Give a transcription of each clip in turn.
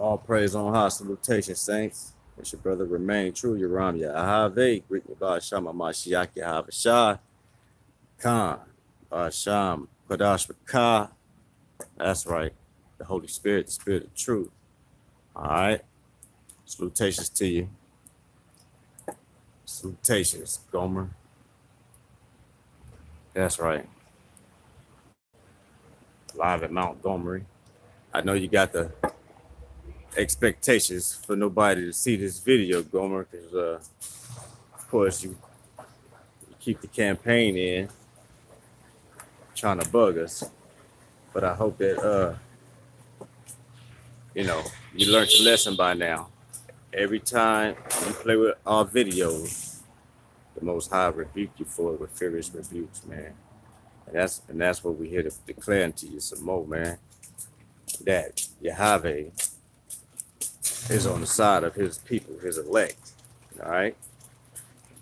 All praise on high. Salutation, saints. It's your brother Remain True, Yaram, Yahawa. Greet me by Shama Mashiach, Yahawa Shah, Khan, Sham, Kodash Ka. That's right. The Holy Spirit, the Spirit of truth. All right. Salutations to you. Salutations, Gomer. That's right. Live at Mount Gomery. I know you got the expectations for nobody to see this video, Gomer, because of course you keep the campaign in, trying to bug us. But I hope that you learned your lesson by now. Every time you play with our videos, the Most High rebuke you for it with furious rebukes, man. And that's what we here to declare unto you some more, man. That Yahweh is on the side of his people, his elect. All right.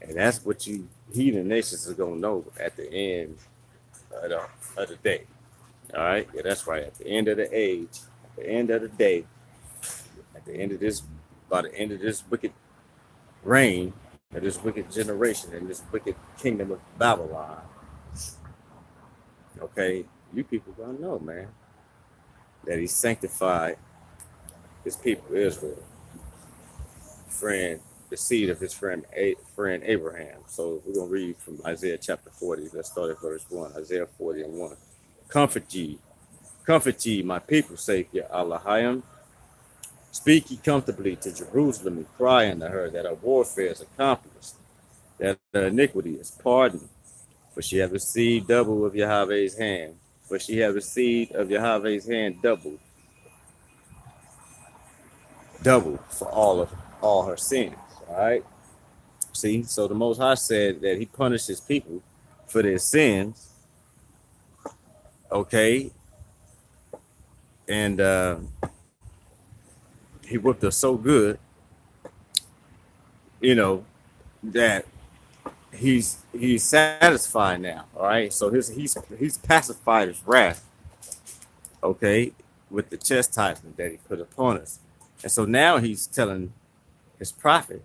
And that's what you heathen nations are gonna know at the end of the day. All right. Yeah, that's right. At the end of the age, at the end of the day, at the end of this, by the end of this wicked reign, of this wicked generation, and this wicked kingdom of Babylon. Okay, you people gonna know, man, that he sanctified his people Israel, the seed of his friend Abraham. So we're gonna read from Isaiah chapter 40. Let's start at verse 1. Isaiah 40 and 1. Comfort ye, my people, saith Yahweh. Speak ye comfortably to Jerusalem and cry unto her that her warfare is accomplished, that her iniquity is pardoned. For she hath received double of Yahweh's hand. For she hath received of Yahweh's hand double for all her sins. All right. See, so the Most High said that he punished his people for their sins. Okay. And he whipped us so good, that he's satisfied now. All right. So he's pacified his wrath, okay, with the chastisement that he put upon us. And so now he's telling his prophet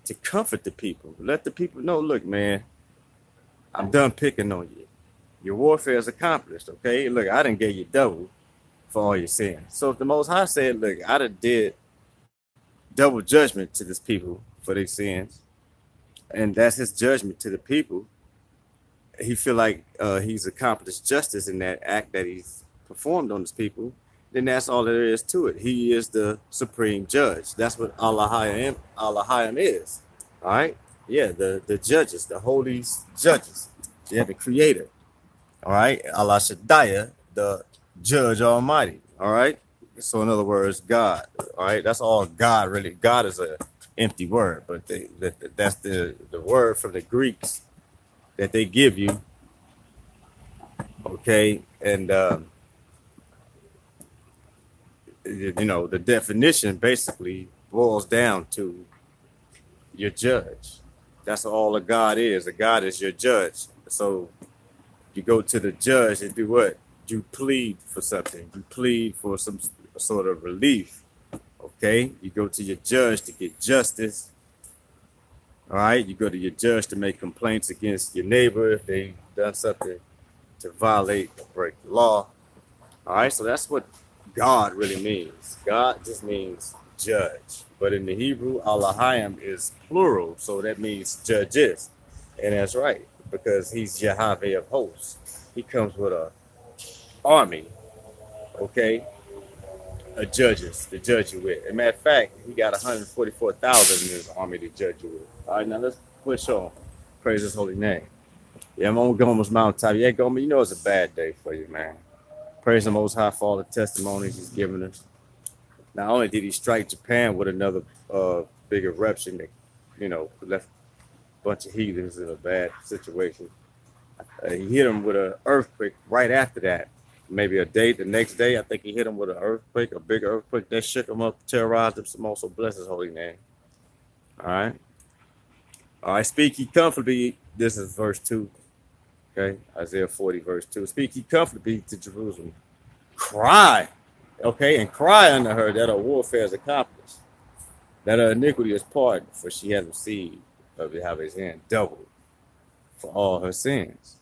to comfort the people. Let the people know, look, man, I'm done picking on you. Your warfare is accomplished, okay? Look, I done gave you double for all your sins. So if the Most High said, look, I done did double judgment to this people for their sins, and that's his judgment to the people, he feel like he's accomplished justice in that act that he's performed on his people, then that's all there is to it. He is the supreme judge. That's what Allahayim is. All right? Yeah, the judges, the holy judges. They have the creator. All right? Allah Shaddai, the judge almighty. All right? So in other words, God. All right? That's all God really. God is a empty word, but that's the word from the Greeks that they give you. Okay? And the definition basically boils down to your judge. That's all a God is. A God is your judge. So you go to the judge and do what? You plead for something. You plead for some sort of relief. Okay? You go to your judge to get justice. All right? You go to your judge to make complaints against your neighbor if they've done something to violate or break the law. All right? So that's what God really means. God just means judge. But in the Hebrew, Allahayim is plural, so that means judges. And that's right, because he's Yahweh of hosts. He comes with an army, okay, of judges to judge you with. As a matter of fact, he got 144,000 in his army to judge you with. All right, now let's push on. Praise his holy name. Yeah, I'm on Gomer's mountaintop. Yeah, Gomer, you know it's a bad day for you, man. Praise the Most High for all the testimonies he's given us. Not only did he strike Japan with another big eruption that, left a bunch of heathens in a bad situation. He hit them with an earthquake right after that. Maybe the next day, I think he hit them with an earthquake, a big earthquake that shook them up, terrorized them some more. So bless his holy name. All right. All right. Speak ye comfortably. This is verse 2. Okay. Isaiah 40, verse 2. Speak ye comfortably to Jerusalem. Cry Okay, and cry unto her that her warfare is accomplished, that her iniquity is pardoned, for she has received of Yahweh's hand double for all her sins.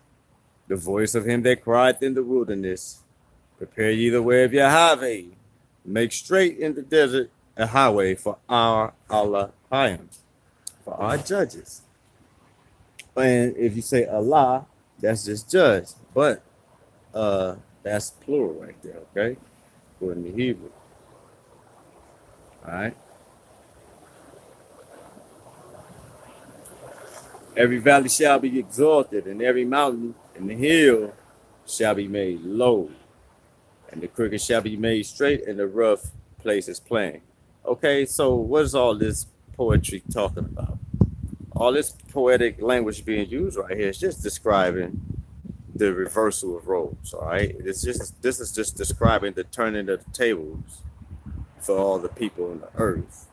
The voice of him that crieth in the wilderness, prepare ye the way of Yahweh, make straight in the desert a highway for our Allah, for our judges. And if you say Allah, that's just judge, but that's plural right there, okay? According to Hebrew. All right. Every valley shall be exalted, and every mountain and the hill shall be made low, and the crooked shall be made straight, and the rough places plain. Okay, so what is all this poetry talking about? All this poetic language being used right here is just describing the reversal of roles. All right, this is just describing the turning of the tables for all the people on the earth,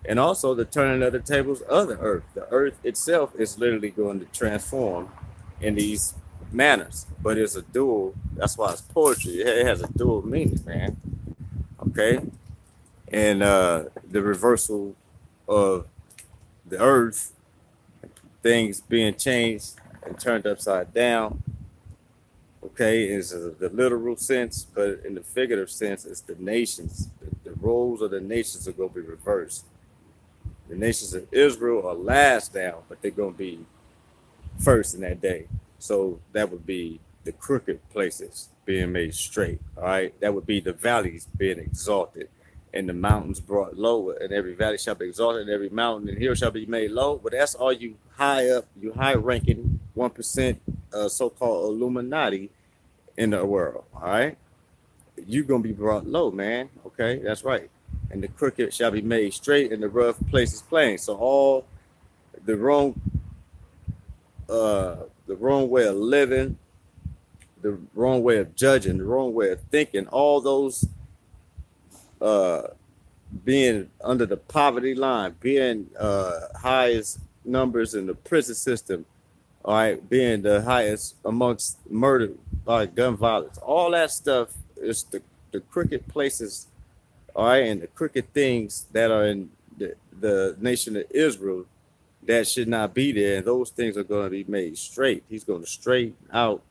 and also the turning of the tables of the earth. The earth itself is literally going to transform in these manners, but it's a dual. That's why it's poetry. It has a dual meaning, man. Okay, and the reversal of the earth, things being changed and turned upside down. Okay, is the literal sense, but in the figurative sense, it's the nations. The roles of the nations are going to be reversed. The nations of Israel are last down, but they're going to be first in that day. So that would be the crooked places being made straight. All right, that would be the valleys being exalted, and the mountains brought low, and every valley shall be exalted, and every mountain and hill shall be made low. But that's all you high up, you high ranking 1% so-called Illuminati in the world. All right, you're gonna be brought low, man. Okay, that's right. And the crooked shall be made straight, and the rough places plain. So all the wrong way of living, the wrong way of judging, the wrong way of thinking, all those being under the poverty line, being highest numbers in the prison system, all right, being the highest amongst murder by gun violence, all that stuff is the crooked places, all right, and the crooked things that are in the nation of Israel that should not be there, and those things are going to be made straight. He's going to straighten out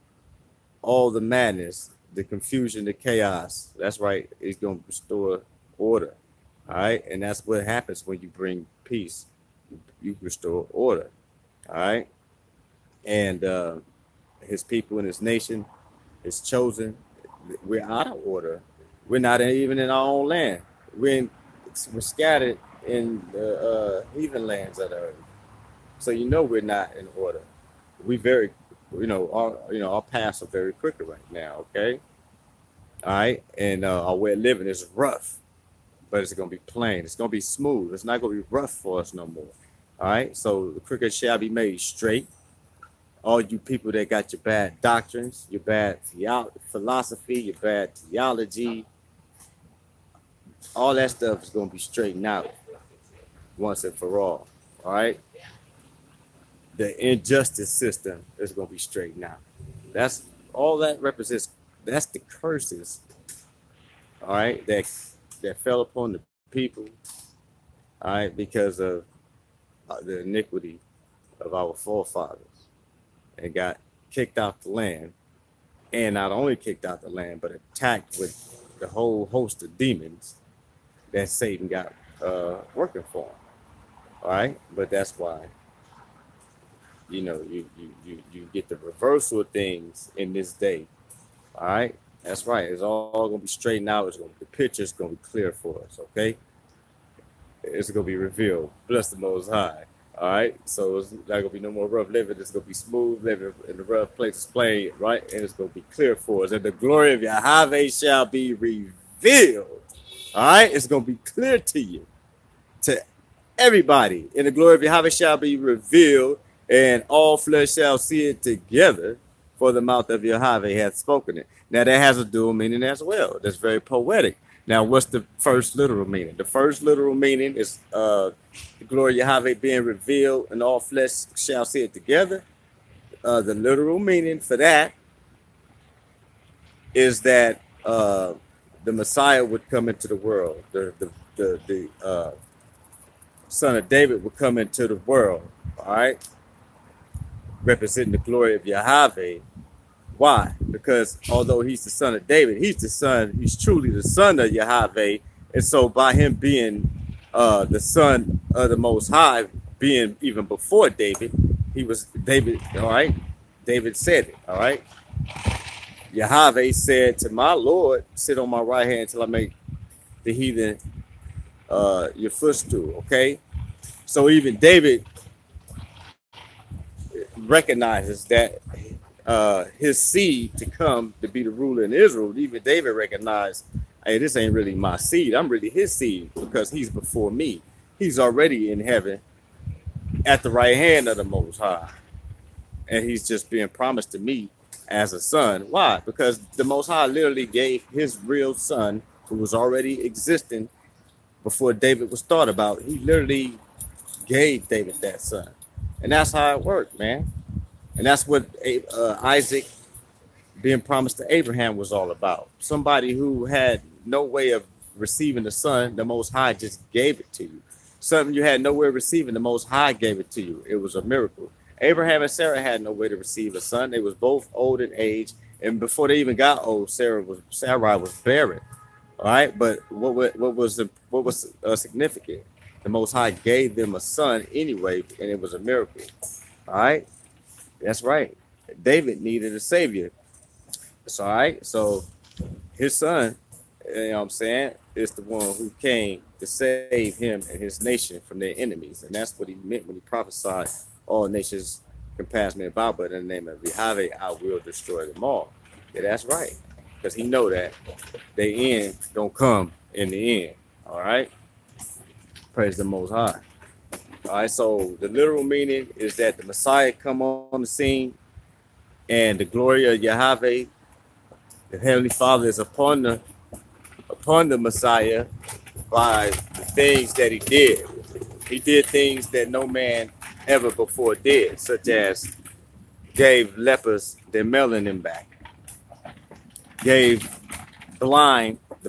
all the madness, the confusion, the chaos. That's right. He's going to restore order. All right. And that's what happens when you bring peace. You restore order. All right. And his people and his nation is chosen. We're out of order. We're not even in our own land. We're scattered in the heathen lands of the earth. So we're not in order. We very, our paths are very crooked right now. Okay. All right. And our way of living is rough, but it's going to be plain. It's going to be smooth. It's not going to be rough for us no more. All right. So the crooked shall be made straight. All you people that got your bad doctrines, your bad philosophy, your bad theology, all that stuff is going to be straightened out once and for all. All right. The injustice system is going to be straightened out. That's all that represents. That's the curses, all right, that fell upon the people, all right, because of the iniquity of our forefathers, and got kicked out the land, and not only kicked out the land, but attacked with the whole host of demons that Satan got working for him, all right. But that's why you get the reversal of things in this day. All right, that's right. It's all gonna be straightened out. The picture's gonna be clear for us. Okay, it's gonna be revealed. Bless the Most High. All right, so it's not gonna be no more rough living. It's gonna be smooth living in the rough places plain, right? And it's gonna be clear for us. And the glory of Yahweh shall be revealed. All right, it's gonna be clear to you, to everybody. And the glory of Yahweh shall be revealed, and all flesh shall see it together, for the mouth of Yahweh hath spoken it. Now that has a dual meaning as well. That's very poetic. Now, what's the first literal meaning? The first literal meaning is the glory of Yahweh being revealed, and all flesh shall see it together. The literal meaning for that is that the Messiah would come into the world. The son of David would come into the world. All right, representing the glory of Yahweh. Why? Because although he's the son of David, he's truly the son of Yahweh. And so by him being the son of the Most High, being even before David, he was David, all right? David said it, all right? Yahweh said to my Lord, sit on my right hand until I make the heathen your footstool, okay? So even David recognizes that his seed to come to be the ruler in Israel. Even David recognized, hey, this ain't really my seed. I'm really his seed because he's before me. He's already in heaven at the right hand of the Most High. And he's just being promised to me as a son. Why? Because the Most High literally gave his real son, who was already existing before David was thought about. He literally gave David that son. And that's how it worked, man. And that's what Isaac being promised to Abraham was all about. Somebody who had no way of receiving the son, the Most High just gave it to you. Something you had no way of receiving, the Most High gave it to you. It was a miracle. Abraham and Sarah had no way to receive a son. They was both old in age. And before they even got old, Sarai was barren. All right. But what was significant? The Most High gave them a son anyway, and it was a miracle. All right. That's right. David needed a savior. It's all right. So his son, you know what I'm saying, is the one who came to save him and his nation from their enemies. And that's what he meant when he prophesied, all nations can pass me about, but in the name of Yahweh, I will destroy them all. Yeah, that's right. Because he know that the end don't come in the end. All right. Praise the Most High. All right, so the literal meaning is that the Messiah come on the scene and the glory of Yahweh, the Heavenly Father, is upon the Messiah by the things that he did. He did things that no man ever before did, such as gave lepers their melanin back, gave the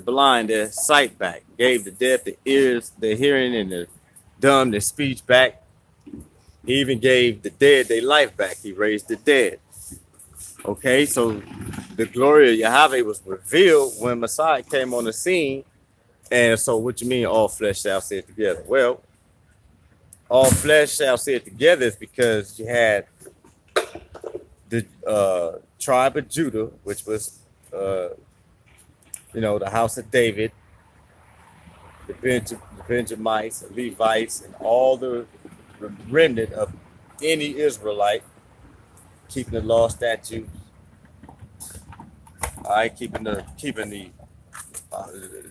blind their sight back, gave the deaf the ears, their hearing, and the dumb their speech back. He even gave the dead their life back. He raised the dead. Okay, so the glory of Yahweh was revealed when Messiah came on the scene. And so what you mean all flesh shall see it together? Well, all flesh shall see it together is because you had the tribe of Judah, which was the house of David, the Benjamites, the Levites, and all the remnant of any Israelite keeping the law, statutes. All right, keeping the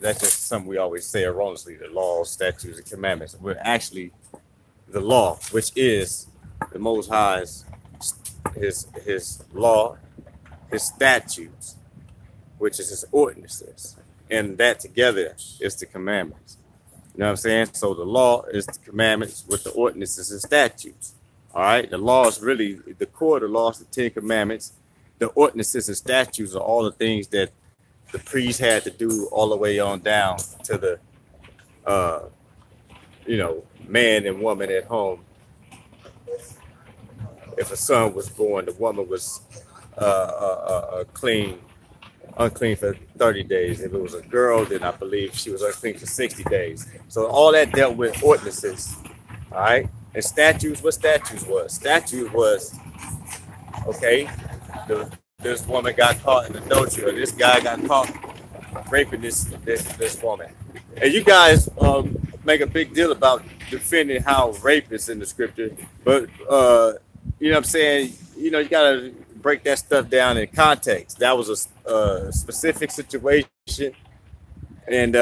that's just something we always say erroneously, the laws, statutes, and commandments. We're actually the law, which is the Most High's his law, his statutes, which is his ordinances. And that together is the commandments. You know what I'm saying? So the law is the commandments with the ordinances and statutes. All right. The law is really the core of the law is the 10 commandments. The ordinances and statutes are all the things that the priest had to do all the way on down to the, man and woman at home. If a son was born, the woman was unclean for 30 days. If it was a girl, then I believe she was unclean for 60 days. So all that dealt with ordinances. All right. And statutes, what statutes was? Statute was, okay, this woman got caught in adultery, or this guy got caught raping this woman. And you guys make a big deal about defending how rape is in the scripture, but you know what I'm saying? You gotta break that stuff down in context. That was a specific situation, and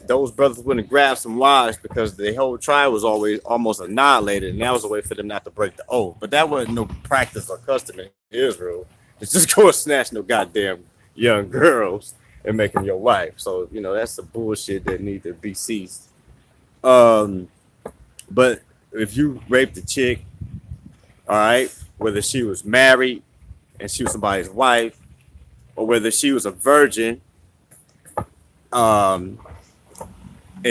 those brothers wouldn't grab some wives because the whole tribe was always almost annihilated, and that was a way for them not to break the oath. But that wasn't no practice or custom in Israel. It's just go snatch no goddamn young girls and make them your wife. So that's the bullshit that need to be ceased. But if you raped a chick, all right, whether she was married and she was somebody's wife, or whether she was a virgin and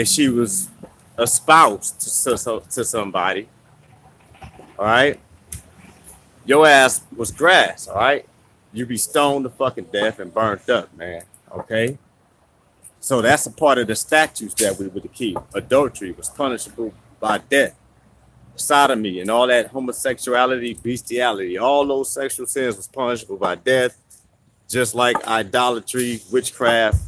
she was espoused to somebody, all right, your ass was grass, all right? You be stoned to fucking death and burnt up, man, okay? So that's a part of the statutes that we would keep. Adultery was punishable by death. Sodomy and all that homosexuality, bestiality, all those sexual sins was punishable by death, just like idolatry, witchcraft.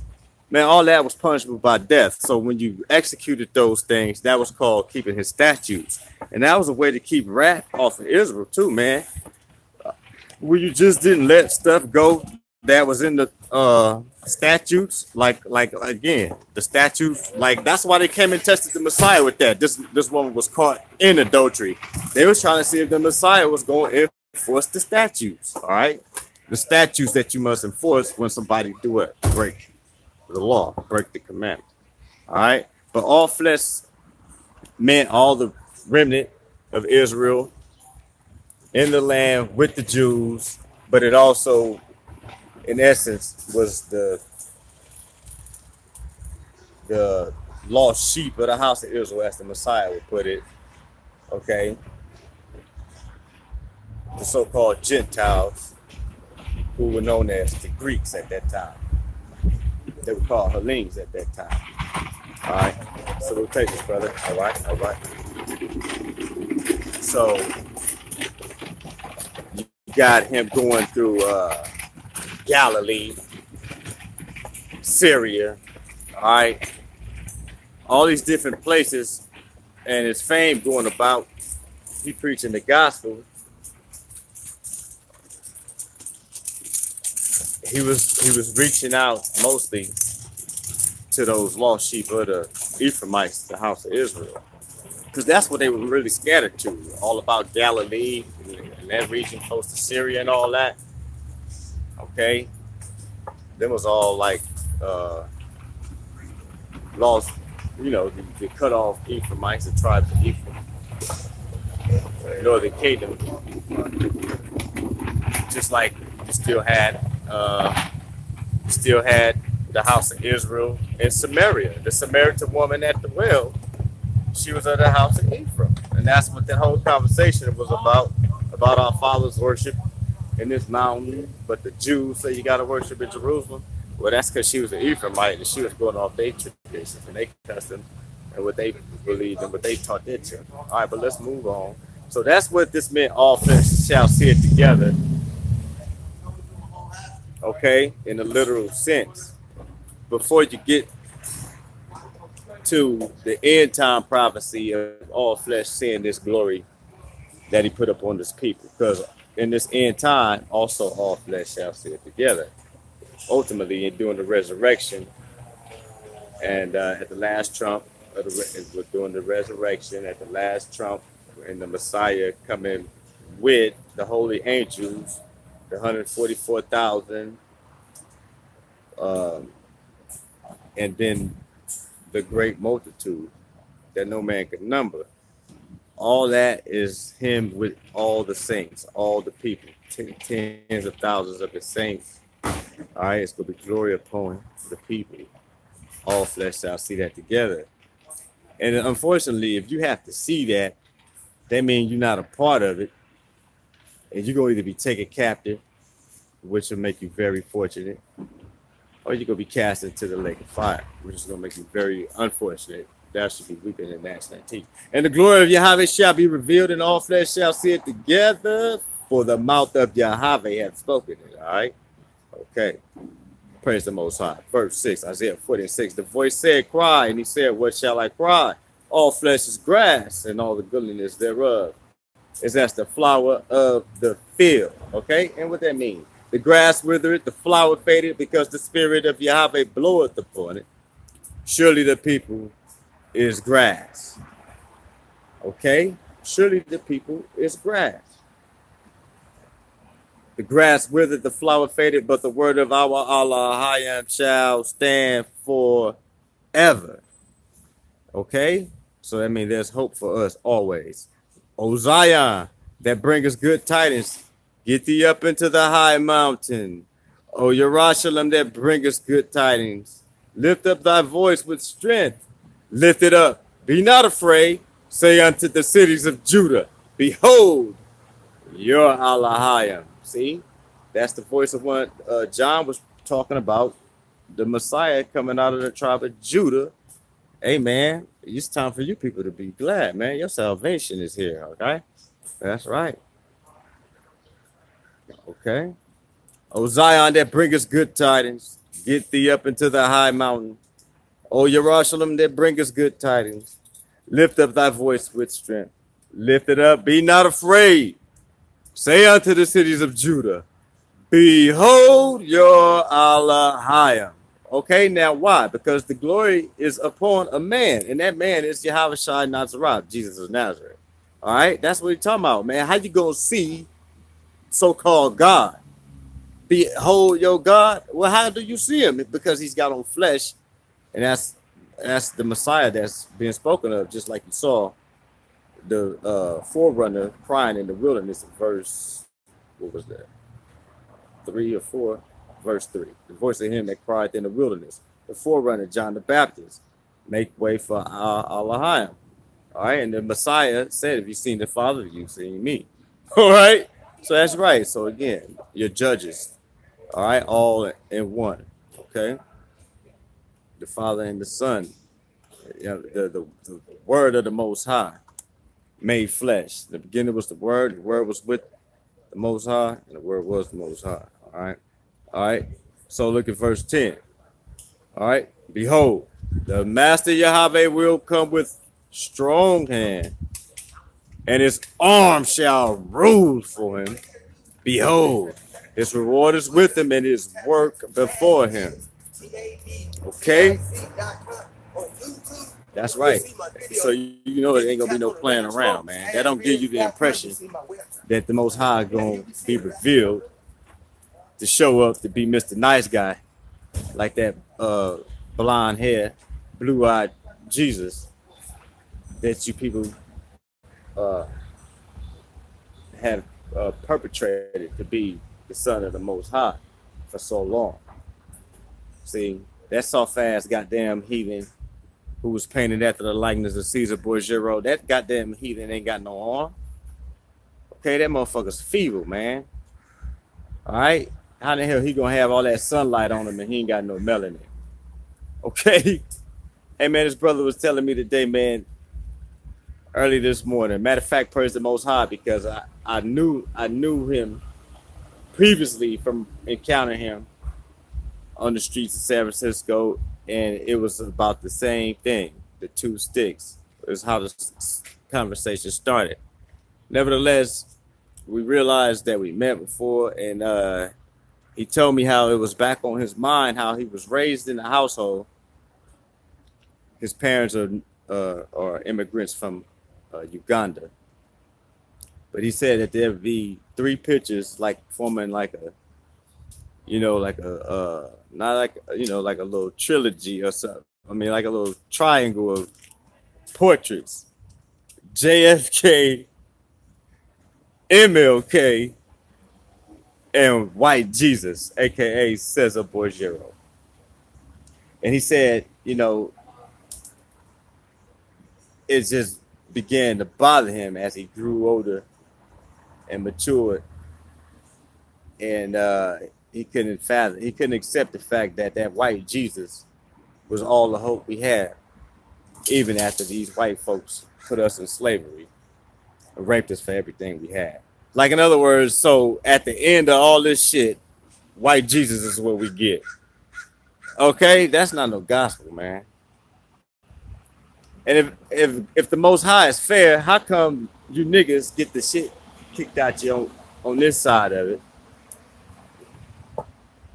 Man, all that was punishable by death. So when you executed those things, that was called keeping his statutes. And that was a way to keep wrath off of Israel too, man. Where you just didn't let stuff go that was in the statutes, like again, the statutes, like that's why they came and tested the Messiah with that. This woman was caught in adultery. They was trying to see if the Messiah was going to enforce the statutes, all right? The statutes that you must enforce when somebody do it, break the law, break the commandment, all right? But all flesh meant all the remnant of Israel in the land with the Jews, but it also, in essence, was the lost sheep of the house of Israel, as the Messiah would put it, okay? The so-called Gentiles, who were known as the Greeks at that time. They were called Hellenes at that time. All right, so we'll take this, brother. All right, all right. So you got him going through Galilee, Syria, all right, all these different places, and his fame going about. He preaching the gospel. He was reaching out mostly to those lost sheep of the Ephraimites, the house of Israel, because that's what they were really scattered to. All about Galilee and that region close to Syria and all that. Okay, them was all like lost, you know, the cut off Ephraimites, the tribe of Ephraim, northern kingdom. Just like you still had the house of Israel in Samaria. The Samaritan woman at the well, she was of the house of Ephraim. And that's what that whole conversation was about our fathers worship in this mountain, but the Jews say you got to worship in Jerusalem. Well, that's because she was an Ephraimite and she was going off their traditions and their customs and what they believed and what they taught their children. All right, but let's move on. So that's what this meant, all flesh shall see it together. Okay, in a literal sense. Before you get to the end time prophecy of all flesh seeing this glory that he put upon this people, because in this end time also all flesh shall see it together. Ultimately, in doing the resurrection, and at the last trump, during the resurrection, at the last trump, and the Messiah coming with the holy angels, the 144,000, and then the great multitude that no man could number. All that is him with all the saints, all the people, tens of thousands of his saints. All right, it's going to be glory upon the people. All flesh shall see that together. And unfortunately, if you have to see that, that means you're not a part of it. And you're going to either be taken captive, which will make you very fortunate, or you're going to be cast into the lake of fire, which is going to make you very unfortunate. That should be weeping and gnashing of teeth. And the glory of Yahweh shall be revealed, and all flesh shall see it together, for the mouth of Yahweh hath spoken it. All right? Okay. Praise the Most High. Verse 6, Isaiah 46. The voice said, cry, and he said, what shall I cry? All flesh is grass, and all the goodliness thereof is as the flower of the field. Okay? And what that means? The grass withereth, the flower faded, because the spirit of Yahweh bloweth upon it. Surely the people is grass. Okay? Surely the people is grass. The grass withered, the flower faded, but the word of our Allah Hayam shall stand forever. Okay? So that means there's hope for us always. O Zion, that bring us good tidings, get thee up into the high mountain. O Jerusalem, that bring us good tidings, Lift up thy voice with strength. Lift it up. Be not afraid. Say unto the cities of Judah, behold, your Allahayim. See, that's the voice of what John was talking about, the Messiah coming out of the tribe of Judah. Hey, man, it's time for you people to be glad, man. Your salvation is here, okay? That's right. Okay. O Zion, that bringeth good tidings, get thee up into the high mountain. O Jerusalem, that bringeth good tidings, lift up thy voice with strength. Lift it up, be not afraid. Say unto the cities of Judah, behold your Allahayim. Okay, now why? Because the glory is upon a man, and that man is Yahawa Nazareth, Jesus of Nazareth. All right, that's what he's talking about, man. How you gonna see so-called God? Behold your God. Well, how do you see him? Because he's got on flesh, and that's the Messiah that's being spoken of, just like you saw the forerunner crying in the wilderness in verse, what was that? 3 or 4, verse 3. The voice of him that cried in the wilderness. The forerunner, John the Baptist, make way for Allahayim. All right, and the Messiah said, if you've seen the Father, you've seen me. All right, so that's right. So again, your judges, all right, all in one. Okay, the Father and the Son, you know, the Word of the Most High made flesh. In the beginning was the Word was with the Most High, and the Word was the Most High. All right. So look at verse 10. All right. Behold, the Master Yahweh will come with strong hand, and his arm shall rule for him. Behold, his reward is with him, and his work before him. Okay. That's right. So you know it ain't gonna be no playing around, man. That don't give you the impression that the Most High gonna be revealed to show up to be Mr. Nice Guy, like that blonde hair, blue-eyed Jesus that you people have perpetrated to be the Son of the Most High for so long. See, that soft-ass goddamn heathen who was painted after the likeness of Caesar Borgia, that goddamn heathen ain't got no arm. Okay, that motherfucker's feeble, man. All right? How the hell he gonna have all that sunlight on him and he ain't got no melanin? Okay? Hey, man, this brother was telling me today, man, early this morning. Matter of fact, praise the Most High, because I knew him previously from encountering him on the streets of San Francisco, and it was about the same thing. The two sticks is how the conversation started. Nevertheless, we realized that we met before, and he told me how it was back on his mind, how he was raised in a household. His parents are immigrants from Uganda. But he said that there would be 3 pictures, like forming like a, you know, like a, not like, you know, like a little trilogy or something. I mean, like a little triangle of portraits. JFK, MLK, and White Jesus, aka Cesar Borgia. And he said, you know, it just began to bother him as he grew older and matured, and he couldn't accept the fact that that white Jesus was all the hope we had, even after these white folks put us in slavery and raped us for everything we had. Like, in other words, so at the end of all this shit, white Jesus is what we get. Okay, that's not no gospel, man. And if the Most High is fair, how come you niggas get the shit kicked out you on this side of it?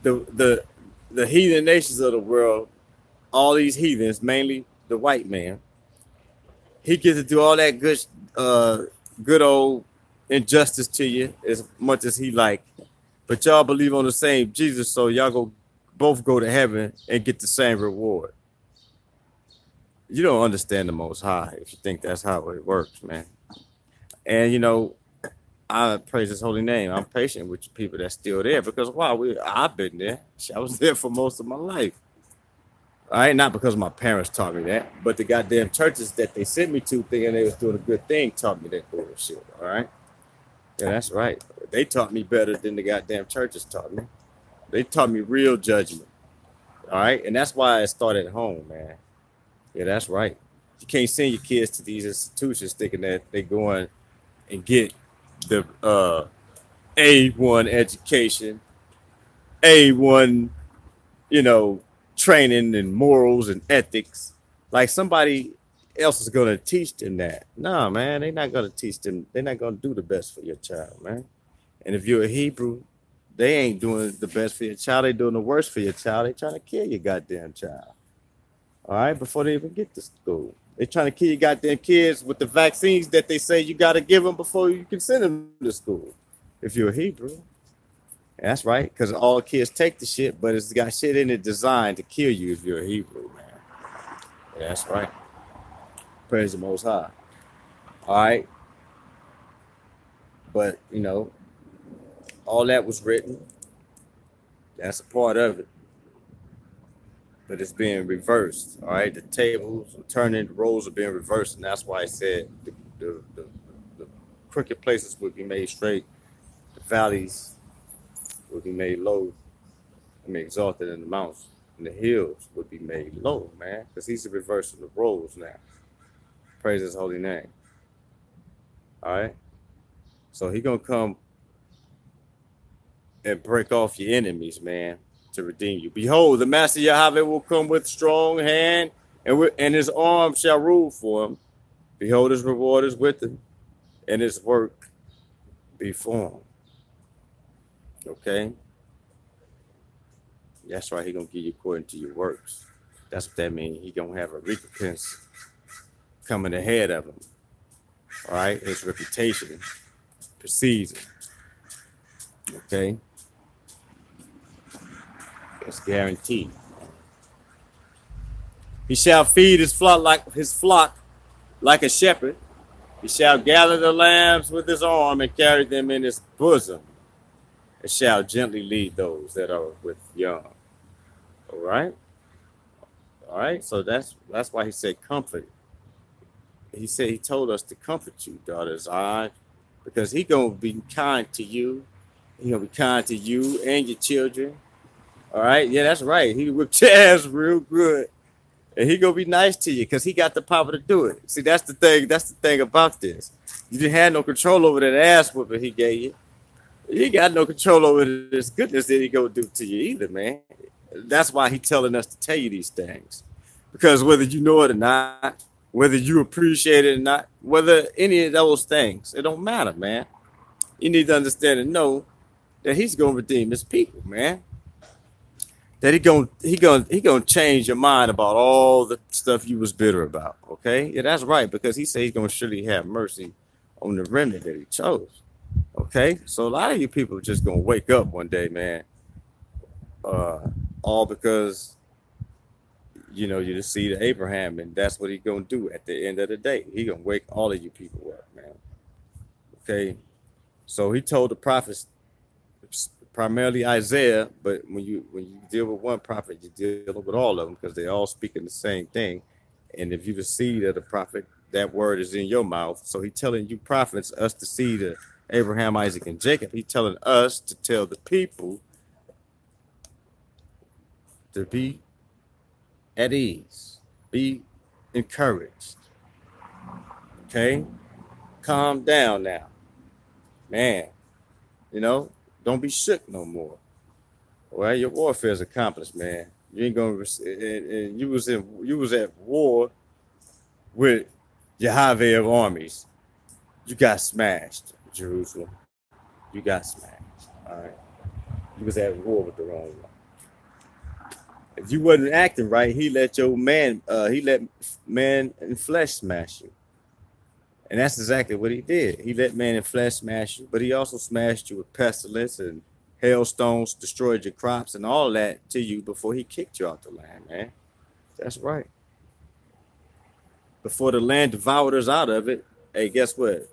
The heathen nations of the world, all these heathens, mainly the white man, he gets to do all that good old injustice to you as much as he like, but y'all believe on the same Jesus, so y'all both go to heaven and get the same reward. You don't understand the Most High if you think that's how it works, man. And you know, I praise his holy name. I'm patient with people that's still there, because I've been there. I was there for most of my life. All right, not because my parents taught me that, but the goddamn churches that they sent me to thinking they was doing a good thing taught me that bullshit. All right. Yeah, that's right. They taught me better than the goddamn churches taught me. They taught me real judgment. All right. And that's why it started at home, man. Yeah, that's right. You can't send your kids to these institutions thinking that they going and get the A1 education, A1, you know, training and morals and ethics. Like somebody else is gonna teach them that. No, man, they're not gonna teach them. They're not gonna do the best for your child, man. And if you're a Hebrew, they ain't doing the best for your child. They doing the worst for your child. They trying to kill your goddamn child. All right, before they even get to school. They're trying to kill your goddamn kids with the vaccines that they say you got to give them before you can send them to school. If you're a Hebrew. That's right, because all kids take the shit, but it's got shit in it designed to kill you if you're a Hebrew, man. Yeah, that's right. Praise the Most High. All right. But, you know, all that was written. That's a part of it. But it's being reversed. All right. The tables are turning, the roles are being reversed. And that's why I said the crooked places would be made straight. The valleys would be made low. Exalted in the mountains. And the hills would be made low, man. Because he's reversing the roles now. Praise his holy name. All right. So he going to come and break off your enemies, man, to redeem you. Behold, the master Yahawa will come with strong hand, and his arm shall rule for him. Behold, his reward is with him, and his work before him. Okay? That's right. He going to give you according to your works. That's what that means. He going to have a recompense coming ahead of him. All right? His reputation precedes him. Okay? It's guaranteed. He shall feed his flock like a shepherd. He shall gather the lambs with his arm and carry them in his bosom, and shall gently lead those that are with young. All right? All right? So that's why he said comfort. He said he told us to comfort you, daughters. All right? Because he going to be kind to you. He going to be kind to you and your children. All right? Yeah, that's right. He whipped your ass real good. And he going to be nice to you because he got the power to do it. See, that's the thing. That's the thing about this. You didn't have no control over that ass whooping he gave you. You got no control over this goodness that he going to do to you either, man. That's why he's telling us to tell you these things. Because whether you know it or not, whether you appreciate it or not, whether any of those things, it don't matter, man. You need to understand and know that he's going to redeem his people, man. That he gonna change your mind about all the stuff you was bitter about. Okay, yeah, that's right, because he said he's gonna surely have mercy on the remnant that he chose. Okay, so a lot of you people are just gonna wake up one day, man. All because you know you just see the Abraham, and that's what he's gonna do at the end of the day. He gonna wake all of you people up, man. Okay, so he told the prophets. Primarily Isaiah, but when you deal with one prophet, you deal with all of them because they all speaking the same thing. And if you the seed of the prophet, that word is in your mouth. So he's telling you prophets, us the seed of Abraham, Isaac, and Jacob. He's telling us to tell the people to be at ease, be encouraged. Okay, calm down now, man. You know. Don't be shook no more. Well, your warfare is accomplished, man. You ain't gonna. And you was at war with Yahawa of armies. You got smashed, Jerusalem. You got smashed. All right. You was at war with the wrong one. If you wasn't acting right, he let man and flesh smash you. And that's exactly what he did. He let man and flesh smash you, but he also smashed you with pestilence and hailstones, destroyed your crops and all that to you before he kicked you out the land, man. That's right. Before the land devoured us out of it, hey, guess what?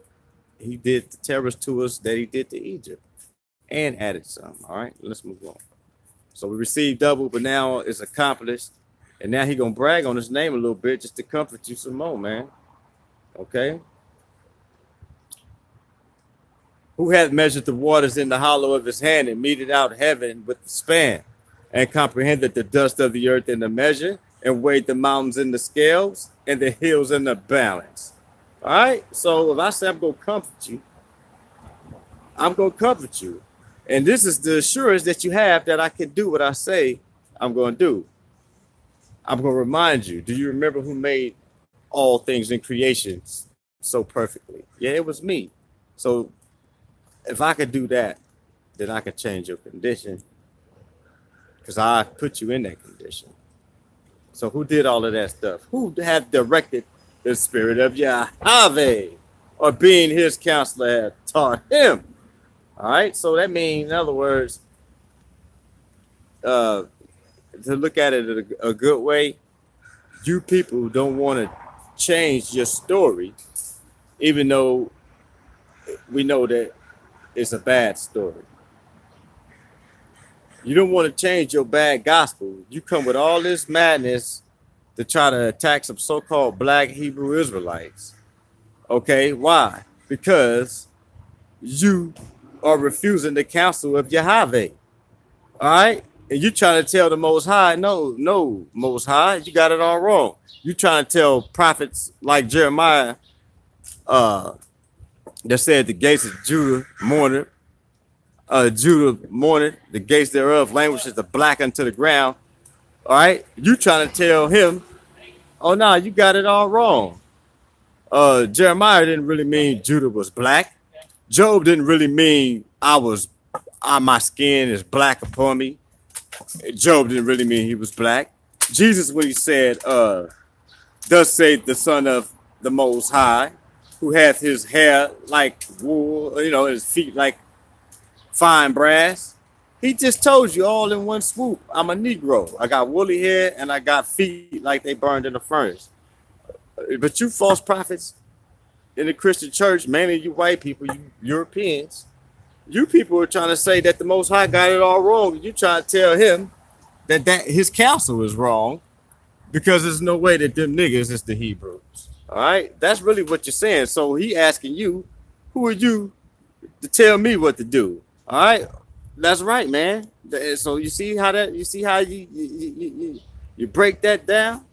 He did the terrors to us that he did to Egypt and added some. All right, let's move on. So we received double, but now it's accomplished. And now he gonna brag on his name a little bit just to comfort you some more, man. Okay. Who hath measured the waters in the hollow of his hand and meted out heaven with the span, and comprehended the dust of the earth in the measure, and weighed the mountains in the scales and the hills in the balance? All right. So if I say I'm gonna comfort you, I'm gonna comfort you. And this is the assurance that you have that I can do what I say I'm gonna do. I'm gonna remind you. Do you remember who made all things in creation so perfectly? Yeah, it was me. So if I could do that, then I could change your condition, because I put you in that condition. So who did all of that stuff? Who have directed the spirit of Yahawa, or being his counselor have taught him? All right. So that means, in other words, to look at it a good way, you people don't want to change your story, even though we know that it's a bad story. You don't want to change your bad gospel. You come with all this madness to try to attack some so-called black Hebrew Israelites. Okay, why? Because you are refusing the counsel of Yahawa. All right? And you trying to tell the Most High, no, Most High, you got it all wrong. You trying to tell prophets like Jeremiah, that said the gates of Judah mourned, the gates thereof languishes the black unto the ground. All right, you trying to tell him, oh no, you got it all wrong. Jeremiah didn't really mean Judah was black. Job didn't really mean my skin is black upon me. Job didn't really mean he was black. Jesus, when he said, thus saith the Son of the Most High, who hath his hair like wool, his feet like fine brass. He just told you all in one swoop, I'm a Negro. I got woolly hair and I got feet like they burned in the furnace. But you false prophets in the Christian church, mainly you white people, you Europeans, you people are trying to say that the Most High got it all wrong. You trying to tell him that his counsel is wrong, because there's no way that them niggas is the Hebrews. All right, that's really what you're saying. So he asking you, who are you to tell me what to do? All right, that's right, man. So you see how you break that down.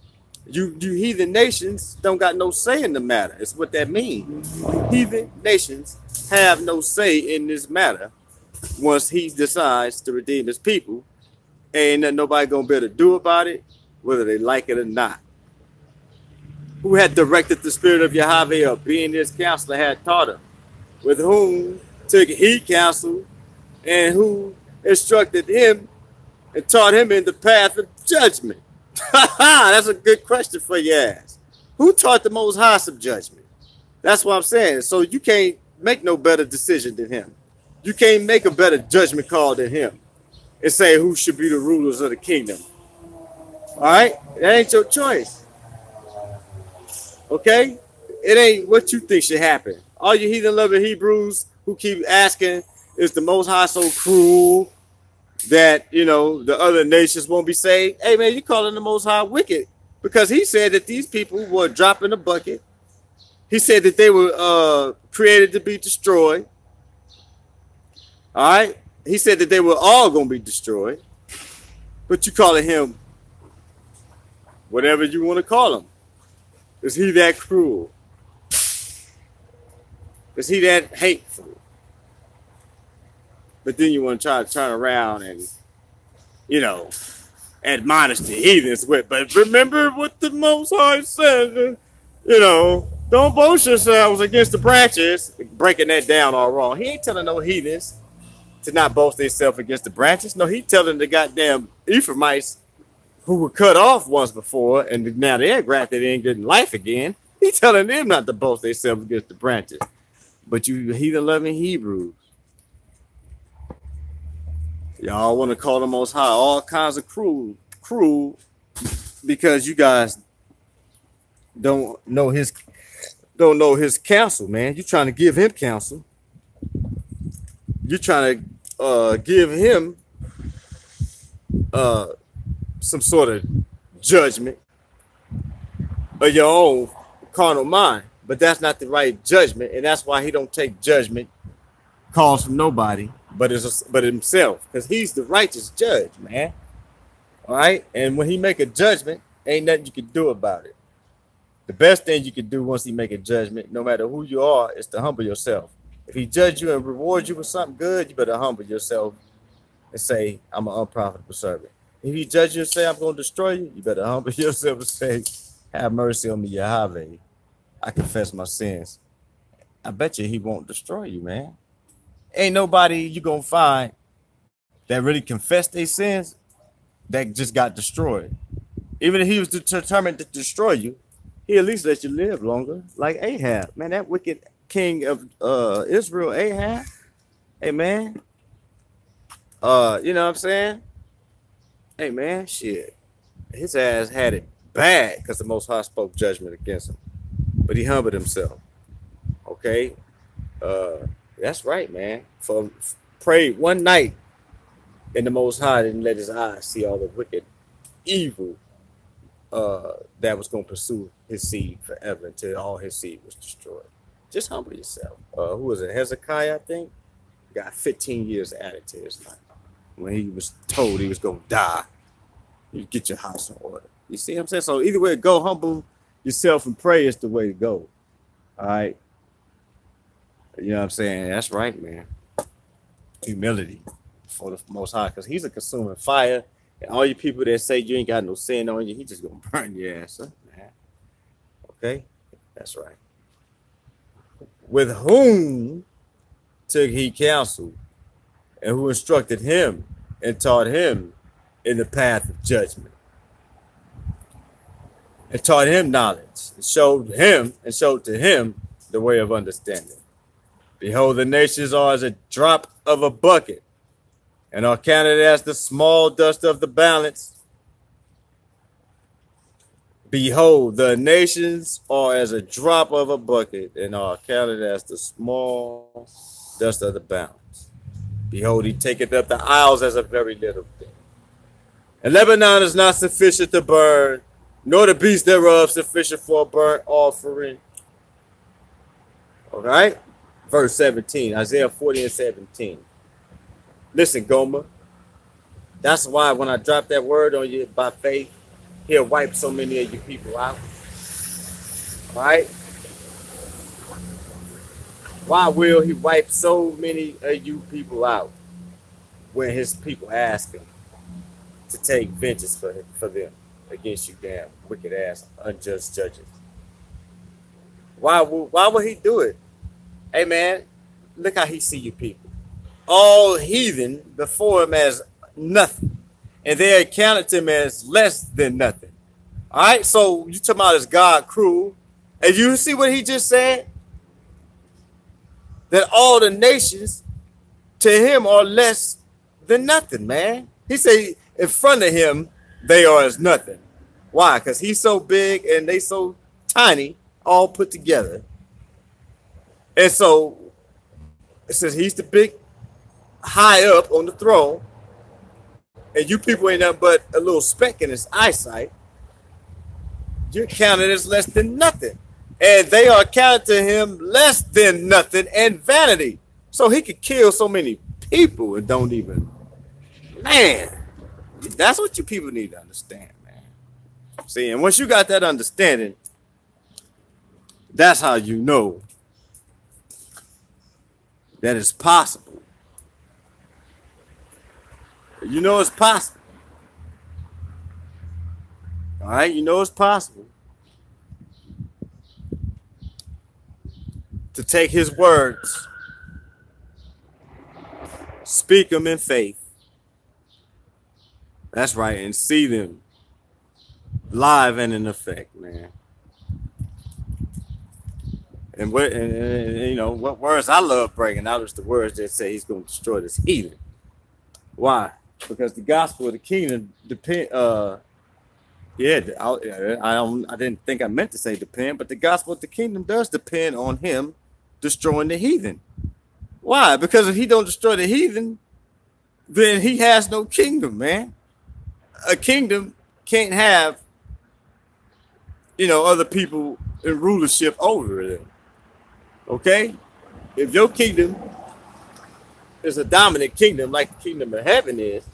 You heathen nations don't got no say in the matter. It's what that means. Heathen nations have no say in this matter. Once he decides to redeem his people, ain't nothing nobody gonna be able to do about it, whether they like it or not. Who had directed the spirit of Yahawa, or being his counselor had taught him, with whom took he counsel, and who instructed him and taught him in the path of judgment? That's a good question for your ass. Who taught the Most High some judgment? That's what I'm saying. So you can't make no better decision than him. You can't make a better judgment call than him and say who should be the rulers of the kingdom. All right? That ain't your choice. Okay? It ain't what you think should happen. All you heathen-loving Hebrews who keep asking, is the Most High so cruel that, the other nations won't be saved? Hey, man, you calling the Most High wicked, because he said that these people were dropped in the bucket. He said that they were created to be destroyed. All right? He said that they were all going to be destroyed. But you calling him whatever you want to call him. Is he that cruel? Is he that hateful? But then you want to try to turn around and, admonish the heathens with, but remember what the Most High said, don't boast yourselves against the branches. Breaking that down all wrong. He ain't telling no heathens to not boast themselves against the branches. No, he telling the goddamn Ephraimites who were cut off once before and now they're grafted in getting life again. He telling them not to boast themselves against the branches. But you heathen-loving Hebrews, y'all want to call the Most High all kinds of cruel, because you guys don't know his counsel, man. You're trying to give him counsel. You're trying to give him some sort of judgment of your own carnal mind. But that's not the right judgment, and that's why he don't take judgment calls from nobody but himself, because he's the righteous judge, man. All right, and when he make a judgment, ain't nothing you can do about it. The best thing you can do once he make a judgment, no matter who you are, is to humble yourself. If he judge you and reward you with something good, you better humble yourself and say, I'm an unprofitable servant. If he judge you and say, I'm going to destroy you, you better humble yourself and say, have mercy on me, Yahawa. I confess my sins. I bet you he won't destroy you, man. Ain't nobody you going to find that really confessed their sins that just got destroyed. Even if he was determined to destroy you, he at least let you live longer. Like Ahab, man, that wicked king of Israel, Ahab. Hey, man. You know what I'm saying? Hey, man, shit. His ass had it bad because the Most High spoke judgment against him. But he humbled himself. Okay? That's right, man. Prayed one night, and the Most High didn't let his eyes see all the wicked evil that was going to pursue his seed forever until all his seed was destroyed. Just humble yourself. Who was it? Hezekiah, I think, got 15 years added to his life when he was told he was going to die. You get your house in order. You see what I'm saying? So either way, go humble yourself and pray is the way to go. All right. You know what I'm saying? That's right, man. Humility for the Most High, because he's a consuming fire. And all you people that say you ain't got no sin on you, he just gonna burn your ass up, man. Okay? That's right. With whom took he counsel, and who instructed him and taught him in the path of judgment, and taught him knowledge, and showed to him the way of understanding. Behold, the nations are as a drop of a bucket, and are counted as the small dust of the balance. Behold, the nations are as a drop of a bucket, and are counted as the small dust of the balance. Behold, he taketh up the isles as a very little thing. And Lebanon is not sufficient to burn, nor the beast thereof sufficient for a burnt offering. All right? Verse 17, Isaiah 40 and 17. Listen, Gomer. That's why when I drop that word on you by faith, he'll wipe so many of you people out. All right? Why will he wipe so many of you people out when his people ask him to take vengeance for them against you damn wicked ass unjust judges? Why would he do it? Hey, man, look how he see you people. All heathen before him as nothing, and they accounted him as less than nothing. All right, so you talking about is God cruel? And you see what he just said? That all the nations to him are less than nothing, man. He say in front of him they are as nothing. Why? Because he's so big and they so tiny, all put together. And so it says he's the big, high up on the throne, and you people ain't nothing but a little speck in his eyesight. You're counted as less than nothing, and they are counted to him less than nothing and vanity. So he could kill so many people and don't even, man. That's what you people need to understand, man. See, and once you got that understanding, that's how you know that it's possible. You know it's possible. All right, you know it's possible to take his words, speak them in faith. That's right, and see them live and in effect, man. And you know what words I love bringing out is the words that say he's going to destroy this heathen. Why? Because the gospel of the kingdom depend. I didn't think I meant to say depend, but the gospel of the kingdom does depend on him destroying the heathen. Why? Because if he don't destroy the heathen, then he has no kingdom, man. A kingdom can't have other people in rulership over them. Okay? If your kingdom is a dominant kingdom like the kingdom of heaven is,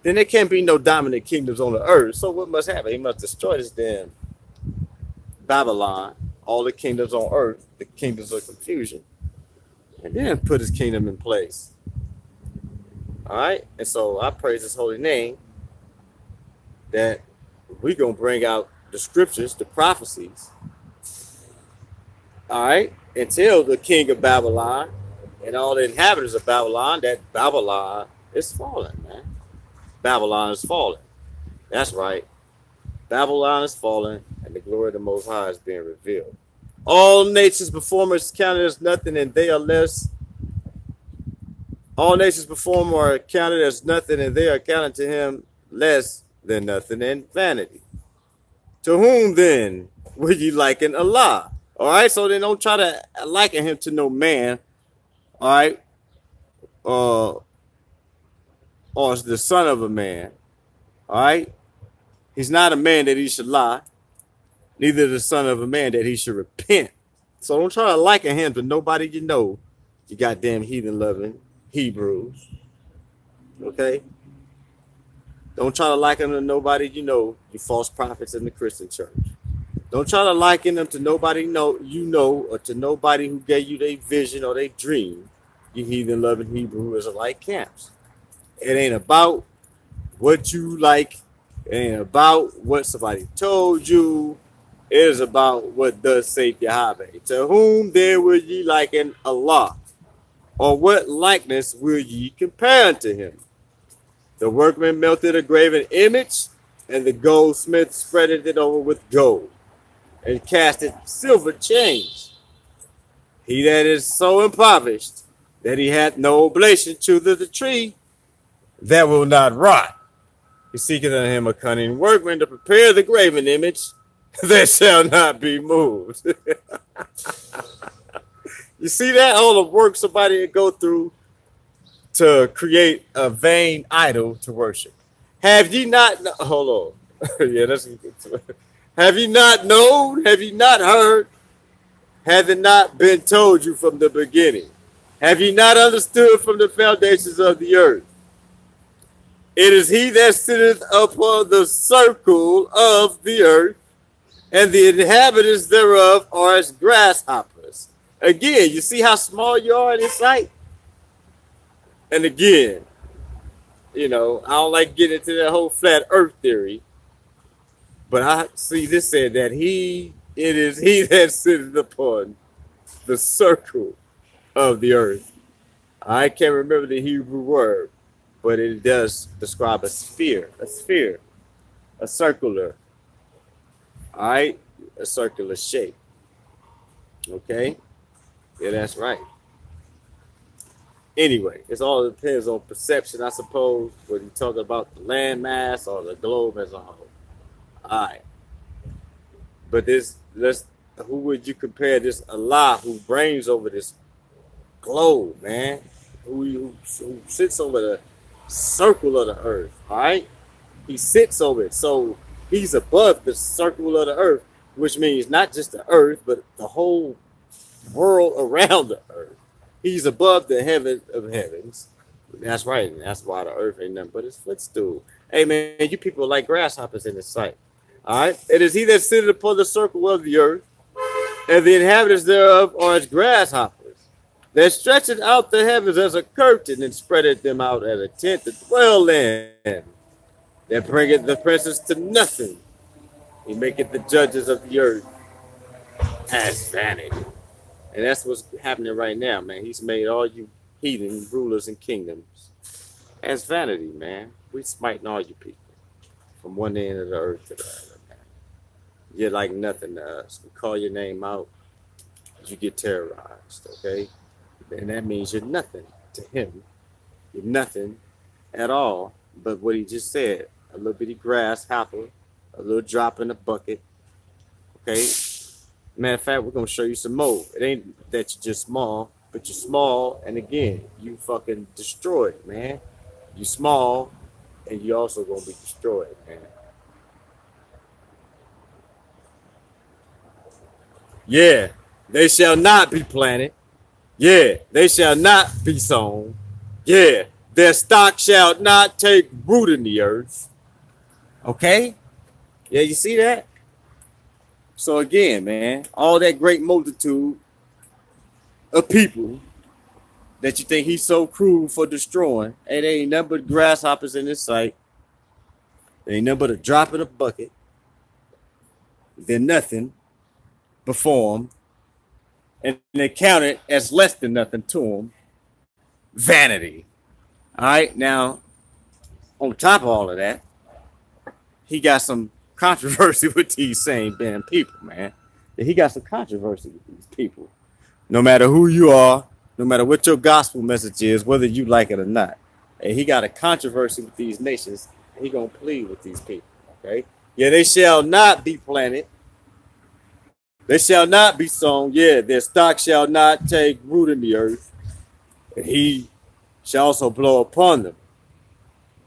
then there can't be no dominant kingdoms on the earth. So what must happen? He must destroy this damn Babylon, all the kingdoms on earth, the kingdoms of confusion, and then put his kingdom in place. All right? And so I praise his holy name that we're going to bring out the scriptures, the prophecies, all right, and tell the king of Babylon and all the inhabitants of Babylon that Babylon is fallen, man. Babylon is fallen. That's right. Babylon is fallen, and the glory of the Most High is being revealed. All nations before him are counted as nothing, and they are less. All nations before him are counted as nothing, and they are counted to him less than nothing and vanity. To whom then will ye liken Allah? All right, so then don't try to liken him to no man. All right, or the son of a man. All right, he's not a man that he should lie, neither the son of a man that he should repent. So don't try to liken him to nobody you know, you goddamn heathen loving Hebrews. Okay, don't try to liken him to nobody you know, you false prophets in the Christian church. Don't try to liken them to nobody you know, or to nobody who gave you their vision or their dream, you heathen loving Hebrew Israelite camps. It ain't about what you like. It ain't about what somebody told you. It is about what does say Yahawa. To whom then will ye liken Allah? Or what likeness will ye compare unto him? The workman melted a graven image, and the goldsmith spreaded it over with gold, and casted silver chains. He that is so impoverished that he hath no oblation to the tree that will not rot, he seeketh unto him a cunning workman to prepare the graven image that shall not be moved. You see that? All the work somebody would go through to create a vain idol to worship. Have ye not? Hold on. Yeah, that's good. Have you not known? Have you not heard? Hath it not been told you from the beginning? Have you not understood from the foundations of the earth? It is he that sitteth upon the circle of the earth, and the inhabitants thereof are as grasshoppers. Again, you see how small you are in his sight? And again, I don't like getting into that whole flat earth theory. But I see this said that it is he that sitteth upon the circle of the earth. I can't remember the Hebrew word, but it does describe a sphere, a circular, all right, a circular shape. Okay, yeah, that's right. Anyway, it all depends on perception, I suppose, whether you're talking about the landmass or the globe as a whole. All right, but who would you compare this Allah who reigns over this globe, man? Who sits over the circle of the earth, all right? He sits over it, so he's above the circle of the earth, which means not just the earth, but the whole world around the earth. He's above the heaven of heavens. That's right, and that's why the earth ain't nothing but his footstool. Hey, man, you people are like grasshoppers in the sight. All right, it is he that sitteth upon the circle of the earth, and the inhabitants thereof are as grasshoppers, that stretcheth out the heavens as a curtain, and spreadeth them out as a tent to dwell in, that bringeth the princes to nothing. He maketh the judges of the earth as vanity. And that's what's happening right now, man. He's made all you heathen rulers and kingdoms as vanity, man. We smiting all you people from one end of the earth to the other, man. You're like nothing to us. We call your name out, you get terrorized, okay? And that means you're nothing to him. You're nothing at all but what he just said. A little bitty grasshopper, a little drop in a bucket, okay? Matter of fact, we're going to show you some more. It ain't that you're just small, but you're small, and again, you fucking destroyed, man. You're small, and you're also going to be destroyed, man. Yeah, they shall not be planted. Yeah, they shall not be sown. Yeah, their stock shall not take root in the earth. Okay? Yeah, you see that? So again, man, all that great multitude of people that you think he's so cruel for destroying, and they ain't nothing but grasshoppers in his sight. They ain't nothing but a drop in a bucket. They're nothing before him, and they count it as less than nothing to him. Vanity. All right, now on top of all of that, he got some controversy with these same damn people, man. He got some controversy with these people. No matter who you are, no matter what your gospel message is, whether you like it or not. And he got a controversy with these nations. And he gonna plead with these people. Okay. Yeah, they shall not be planted. They shall not be sown. Yeah, their stock shall not take root in the earth. And he shall also blow upon them.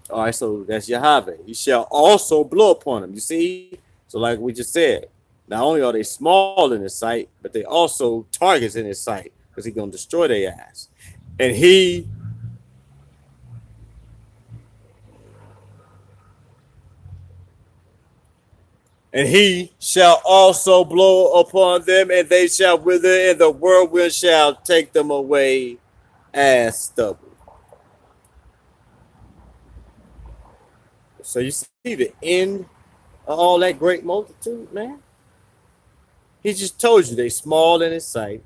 All right, so that's Yahawa. He shall also blow upon them. You see? So like we just said, not only are they small in his sight, but they also targets in his sight because he's going to destroy their ass. And he shall also blow upon them, and they shall wither, and the whirlwind shall take them away as stubble. So you see the end of all that great multitude, man? He just told you they small in his sight.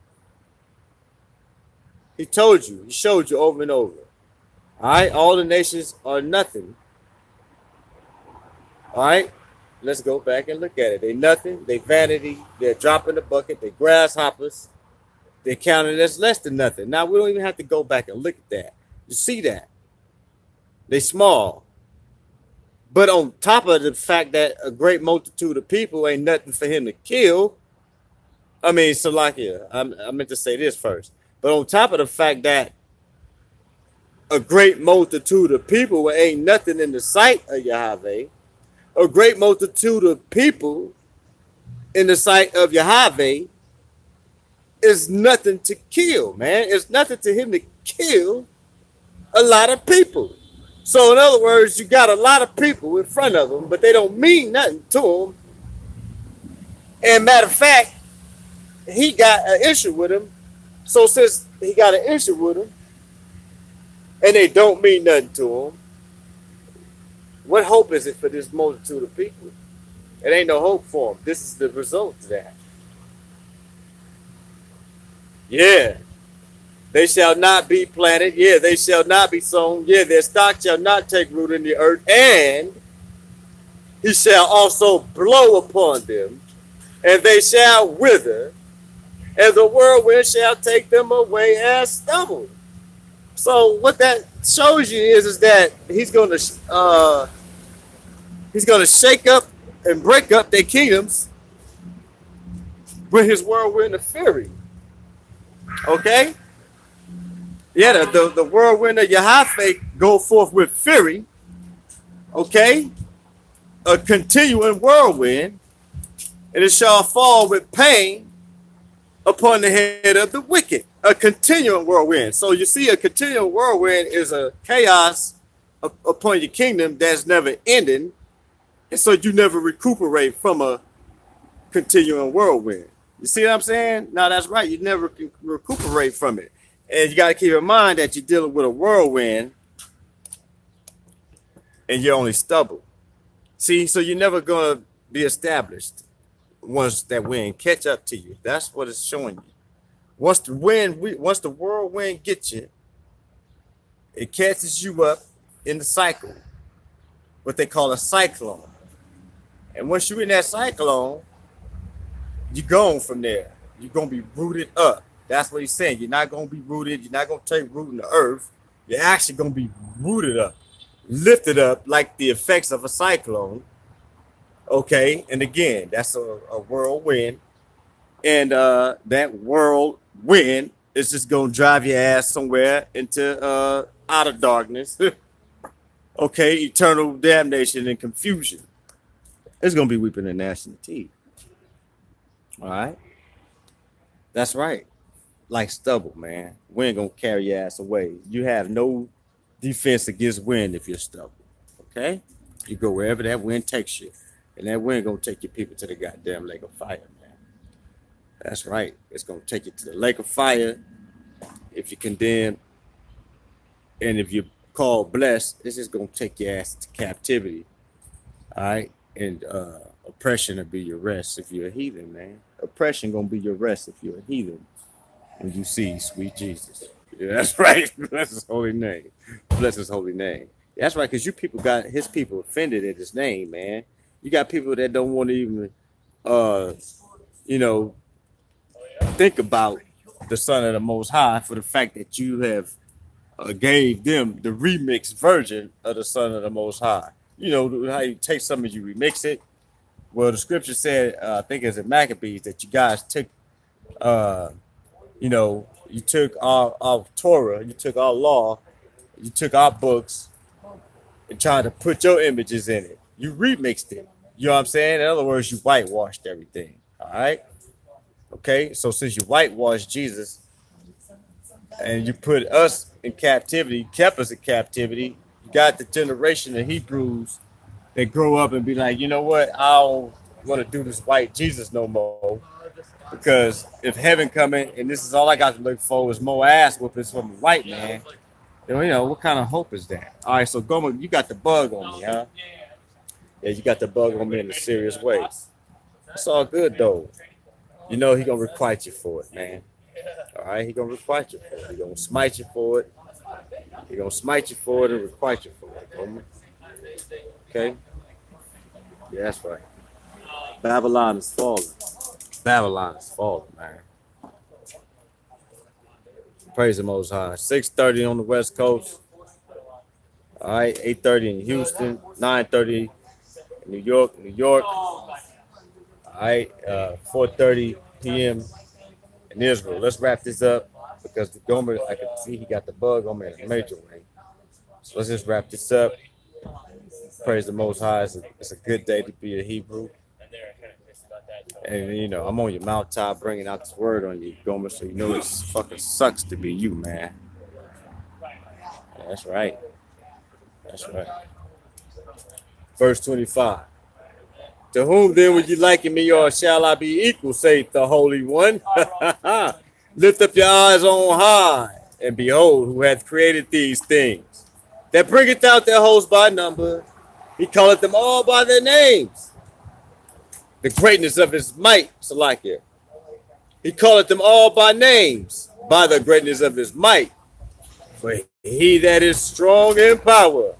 He told you, he showed you over and over. All right, all the nations are nothing. All right, let's go back and look at it. They nothing, they vanity, they're dropping the bucket, they grasshoppers, they counted as less than nothing. Now we don't even have to go back and look at that. You see that? They small. But on top of the fact that a great multitude of people ain't nothing for him to kill, I mean, Salakia, I meant to say this first. But on top of the fact that a great multitude of people ain't nothing in the sight of Yahweh, a great multitude of people in the sight of Yahweh is nothing to kill, man. It's nothing to him to kill a lot of people. So in other words, you got a lot of people in front of him, but they don't mean nothing to him. And matter of fact, he got an issue with him. So since he got an issue with him, and they don't mean nothing to him, what hope is it for this multitude of people? It ain't no hope for them. This is the result of that. Yeah. They shall not be planted. Yeah, they shall not be sown. Yeah, their stock shall not take root in the earth. And he shall also blow upon them, and they shall wither, and the whirlwind shall take them away as stubble. So what that shows you is that he's gonna shake up and break up their kingdoms with his whirlwind of fury. Okay? Yeah, the whirlwind of Yahawa go forth with fury. Okay? A continuing whirlwind, and it shall fall with pain upon the head of the wicked. A continuing whirlwind. So you see, a continuing whirlwind is a chaos upon your kingdom that's never ending. And so you never recuperate from a continuing whirlwind. You see what I'm saying? No, that's right. You never can recuperate from it. And you got to keep in mind that you're dealing with a whirlwind and you're only stubble. See, so you're never going to be established once that wind catch up to you. That's what it's showing you. Once the whirlwind gets you, it catches you up in the cycle, what they call a cyclone. And once you're in that cyclone, you're gone from there. You're going to be rooted up. That's what he's saying. You're not going to be rooted. You're not going to take root in the earth. You're actually going to be rooted up, lifted up like the effects of a cyclone. Okay. And again, that's a whirlwind. And that whirlwind is just going to drive your ass somewhere into outer darkness. Okay. Eternal damnation and confusion. It's going to be weeping and gnashing of teeth. All right. That's right. Like stubble, man. Wind gonna carry your ass away. You have no defense against wind if you're stubble. Okay? You go wherever that wind takes you. And that wind gonna take your people to the goddamn lake of fire, man. That's right. It's gonna take you to the lake of fire if you condemn, and if you're called blessed, this is gonna take your ass to captivity. All right? And oppression will be your rest if you're a heathen, man. Oppression gonna be your rest if you're a heathen. When you see sweet Jesus. Yeah, that's right. Bless his holy name. Bless his holy name. That's right, because you people got his people offended at his name, man. You got people that don't want to even you know, think about the Son of the Most High for the fact that you have gave them the remix version of the Son of the Most High. You know how you take something and you remix it. Well, the scripture said, I think it's in Maccabees, that you guys took, you took our Torah, you took our law, you took our books, and tried to put your images in it. You remixed it. You know what I'm saying? In other words, you whitewashed everything. All right. Okay. So since you whitewashed Jesus and you put us in captivity, kept us in captivity, you got the generation of Hebrews that grow up and be like, you know what? I don't want to do this white Jesus no more. Because if heaven coming and this is all I got to look for is more ass whoopings from a white man, you know, what kind of hope is that? All right, so Goma, you got the bug on me, huh? Yeah, you got the bug on me in a serious way. It's all good, though. You know he going to requite you for it, man. All right, he going to requite you for it. He going to smite you for it. He going to smite you for it and requite you for it, Goma. Okay? Yeah, that's right. Babylon is falling. Babylon is falling, man. Praise the Most High. 6:30 on the West Coast. All right, 8:30 in Houston, 9:30 in New York. All right, 4:30 p.m. in Israel. Let's wrap this up because the Gomer, I can see he got the bug on me in a major way. So let's just wrap this up. Praise the Most High. It's a good day to be a Hebrew. And, you know, I'm on your mountaintop bringing out this word on you, Gomer, so you know it fucking sucks to be you, man. That's right. That's right. Verse 25. To whom then would you liken me, or shall I be equal, saith the Holy One? Lift up your eyes on high, and behold, who hath created these things, that bringeth out their hosts by number. He calleth them all by their names. The greatness of his might, Salakia. He calleth them all by names, by the greatness of his might. For he that is strong in power,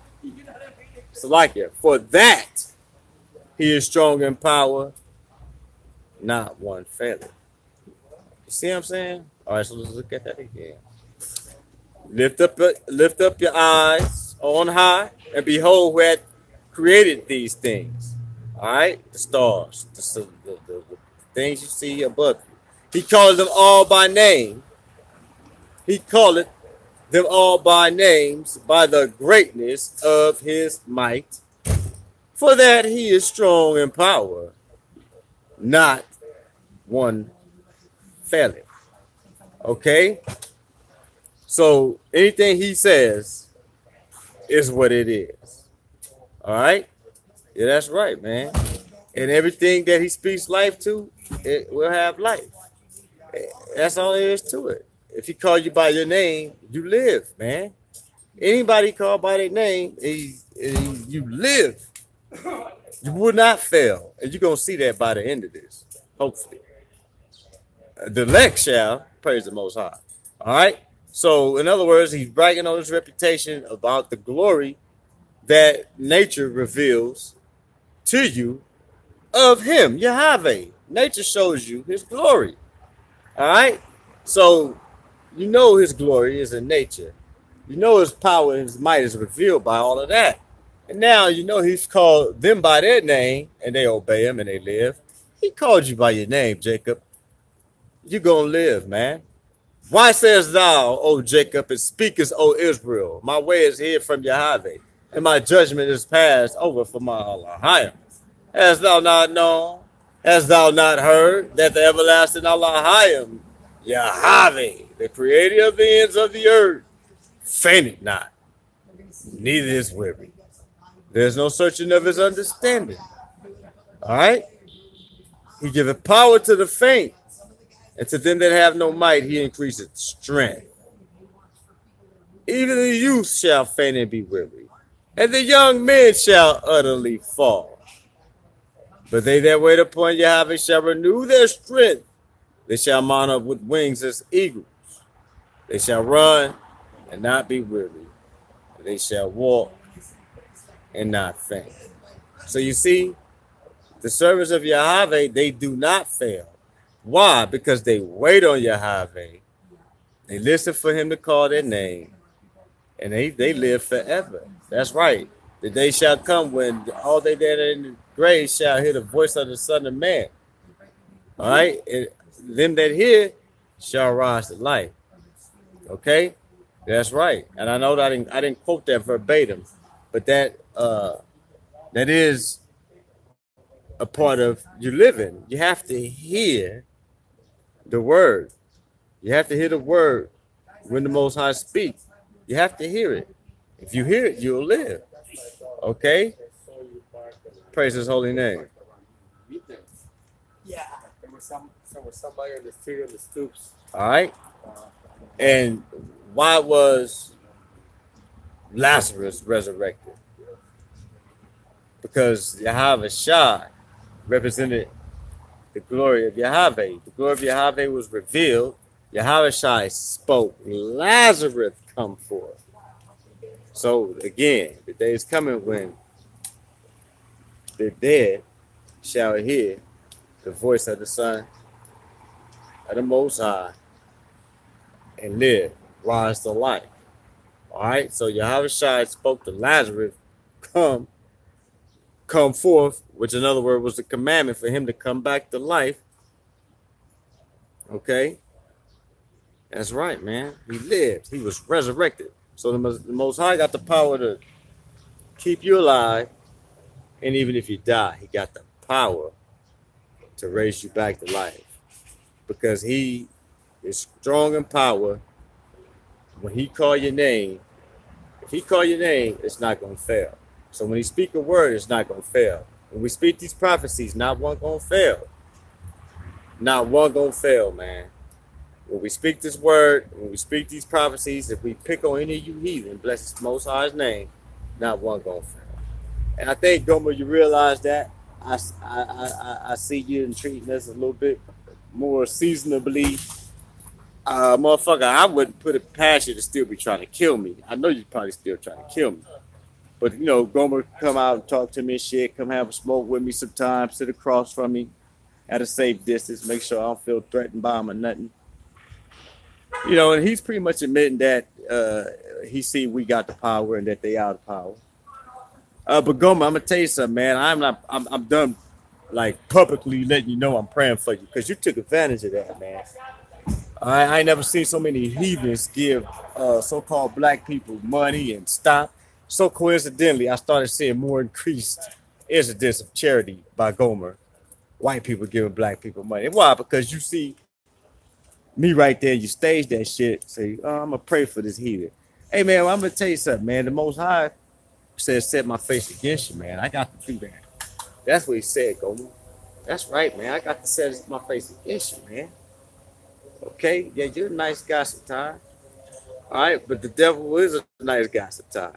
Salakia, for that he is strong in power, not one faileth. You see what I'm saying? All right, so let's look at that again. Lift up your eyes on high, and behold who hath created these things. All right, the stars, the things you see above you. He calleth them all by name. He calleth them all by names, by the greatness of his might. For that he is strong in power, not one faileth. Okay? So anything he says is what it is. All right? Yeah, that's right, man. And everything that he speaks life to, it will have life. That's all there is to it. If he called you by your name, you live, man. Anybody called by their name, you live. You will not fail. And you're going to see that by the end of this, hopefully. The elect shall praise the Most High. All right? So, in other words, he's bragging on his reputation about the glory that nature reveals to you of him, Yahawa. Nature shows you his glory. All right? So, you know his glory is in nature. You know his power and his might is revealed by all of that. And now you know he's called them by their name, and they obey him and they live. He called you by your name, Jacob. You're going to live, man. Why sayest thou, O Jacob, and speakest, O Israel? My way is hid from Yahawa, and my judgment is passed over from my Allahim. Hast thou not known? Hast thou not heard that the everlasting Allahim Yahweh, the creator of the ends of the earth, fainteth not, neither is weary. There's no searching of his understanding. All right? He giveth power to the faint, and to them that have no might, he increaseth strength. Even the youth shall faint and be weary, and the young men shall utterly fall. But they that wait upon Yahweh shall renew their strength. They shall mount up with wings as eagles. They shall run and not be weary. They shall walk and not faint. So you see, the servants of Yahweh, they do not fail. Why? Because they wait on Yahweh. They listen for him to call their name. And they live forever. That's right. The day shall come when all they that are in the grave shall hear the voice of the Son of Man. All right? And them that hear shall rise to life. Okay? That's right. And I know that I didn't quote that verbatim, but that is a part of you living. You have to hear the word. You have to hear the word when the Most High speaks. You have to hear it. If you hear it, you'll live. Okay? Praise his holy name. Yeah. There was somebody on the street on the stoops. All right? And why was Lazarus resurrected? Because Yahawa Shah represented the glory of Yahweh. The glory of Yahweh was revealed. Yahawa Shah spoke, Lazarus come forth. So again, the day is coming when the dead shall hear the voice of the Son of the Most High and live, rise to life. All right, so Yahawa Shah spoke to Lazarus, come forth, which in other words was the commandment for him to come back to life. Okay? That's right, man. He lived. He was resurrected. So the Most High got the power to keep you alive. And even if you die, he got the power to raise you back to life. Because he is strong in power. When he call your name, if he call your name, it's not going to fail. So when he speak a word, it's not going to fail. When we speak these prophecies, not one going to fail. Not one going to fail, man. When we speak this word, when we speak these prophecies, if we pick on any of you heathen, bless his Most High's name, not one going to fail. And I think, Gomer, you realize that. I see you treating us a little bit more seasonably. Motherfucker, I wouldn't put it past you to still be trying to kill me. I know you're probably still trying to kill me. But, you know, Gomer come out and talk to me and shit, come have a smoke with me sometimes, sit across from me at a safe distance, make sure I don't feel threatened by him or nothing. You know, and he's pretty much admitting that he see we got the power and that they out of power. But Gomer, I'm gonna tell you something, man. I'm done, like publicly letting you know I'm praying for you because you took advantage of that, man. I ain't never seen so many heathens give so-called black people money and stop. So coincidentally, I started seeing more increased incidents of charity by Gomer. White people giving black people money. Why? Because you see me right there, you stage that shit, say, oh, I'm gonna pray for this heathen. Hey man, well, I'm gonna tell you something, man. The Most High said, set my face against you, man. I got to do that. That's what he said, Gomer. That's right, man. I got to set my face against you, man. Okay? Yeah, you're a nice guy sometimes. All right, but the devil is a nice guy sometimes.